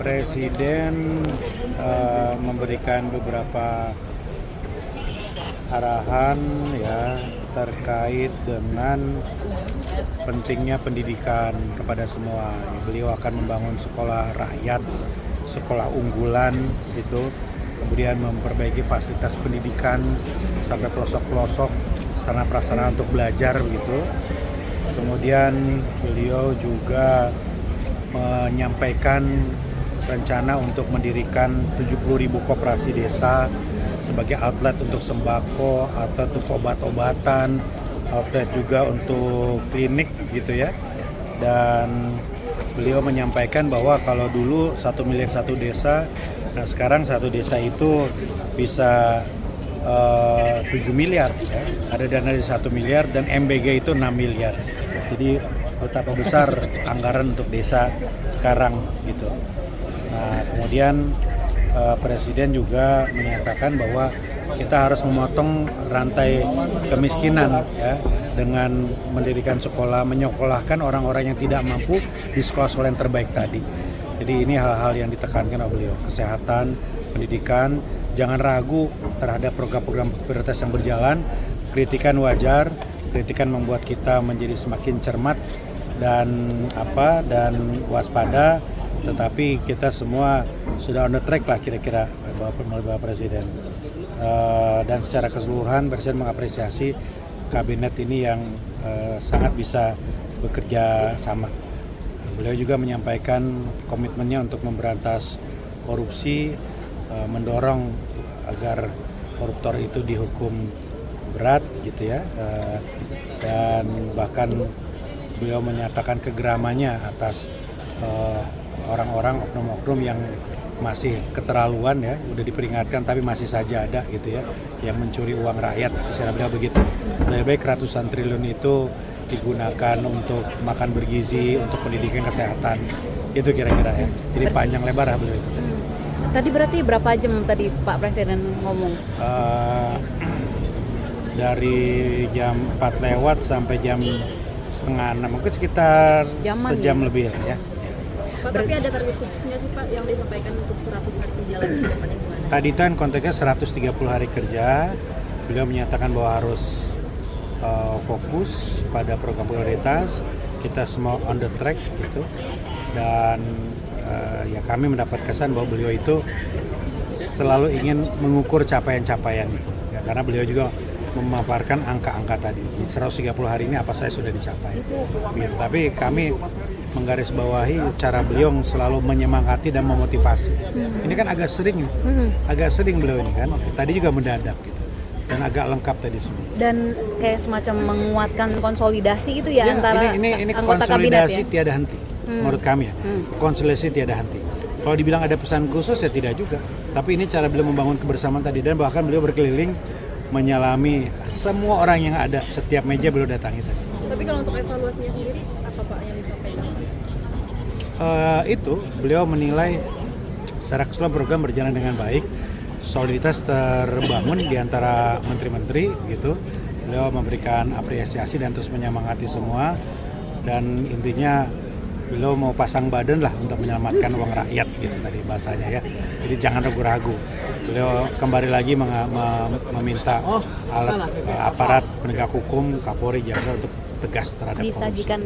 Presiden memberikan beberapa arahan ya terkait dengan pentingnya pendidikan kepada semua. Beliau akan membangun sekolah rakyat, sekolah unggulan gitu, kemudian memperbaiki fasilitas pendidikan sampai pelosok-pelosok, sarana prasarana untuk belajar begitu. Kemudian beliau juga menyampaikan rencana untuk mendirikan 70.000 koperasi desa sebagai outlet untuk sembako, outlet untuk obat-obatan, outlet juga untuk klinik gitu ya. Dan beliau menyampaikan bahwa kalau dulu 1 miliar satu desa, nah sekarang satu desa itu bisa 7 miliar ya. Ada dana di 1 miliar dan MBG itu 6 miliar. Jadi betapa besar anggaran untuk desa sekarang gitu. Nah, kemudian Presiden juga menyatakan bahwa kita harus memotong rantai kemiskinan ya dengan mendirikan sekolah, menyekolahkan orang-orang yang tidak mampu di sekolah-sekolah yang terbaik tadi. Jadi ini hal-hal yang ditekankan oleh beliau, kesehatan, pendidikan, jangan ragu terhadap program-program prioritas yang berjalan. Kritikan wajar, kritikan membuat kita menjadi semakin cermat dan waspada, tetapi kita semua sudah on the track lah kira-kira Bapak Presiden. Dan secara keseluruhan Presiden mengapresiasi kabinet ini yang sangat bisa bekerja sama. Beliau juga menyampaikan komitmennya untuk memberantas korupsi, mendorong agar koruptor itu dihukum berat gitu ya, dan bahkan beliau menyatakan kegeramannya atas orang-orang oknum-oknum yang masih keterlaluan ya, udah diperingatkan tapi masih saja ada gitu ya, yang mencuri uang rakyat, istilah beliau begitu. Lebih baik ratusan triliun itu digunakan untuk makan bergizi, untuk pendidikan, kesehatan, itu kira-kira ya. Jadi panjang lebar lah beliau itu. Tadi berarti berapa jam tadi Pak Presiden ngomong? Dari jam 4 lewat sampai jam setengah 6, mungkin sekitar sejam lebih ya. Pak, tapi ada target khususnya sih Pak yang disampaikan untuk 100 hari kerja lagi ke depannya gimana? Tadi kan konteksnya 130 hari kerja, beliau menyatakan bahwa harus fokus pada program prioritas, kita semua on the track gitu, dan ya kami mendapat kesan bahwa beliau itu selalu ingin mengukur capaian-capaian itu, ya, karena beliau juga memaparkan angka-angka tadi. 130 hari ini apa saja sudah dicapai. Gitu. Tapi kami menggarisbawahi cara beliau selalu menyemangati dan memotivasi. Ini kan agak sering beliau ini kan. Tadi juga mendadak gitu. Dan agak lengkap tadi semua. Dan kayak semacam menguatkan konsolidasi gitu ya, antara ini anggota konsolidasi kabinet ya? Tiada henti. Menurut kami ya. Konsolidasi tiada henti. Kalau dibilang ada pesan khusus ya tidak juga. Tapi ini cara beliau membangun kebersamaan tadi, dan bahkan beliau berkeliling menyalami semua orang yang ada, setiap meja beliau datangi tadi. Tapi kalau untuk evaluasinya sendiri, apa Pak yang disampaikan? Itu beliau menilai secara keseluruhan program berjalan dengan baik, soliditas terbangun di antara menteri-menteri gitu. Beliau memberikan apresiasi dan terus menyemangati semua, dan intinya beliau mau pasang badan lah untuk menyelamatkan uang rakyat gitu tadi bahasanya ya. Jadi jangan ragu-ragu. Beliau kembali lagi meminta aparat penegak hukum, Kapolri, Jaksa untuk tegas terhadap korupsi. Disajikan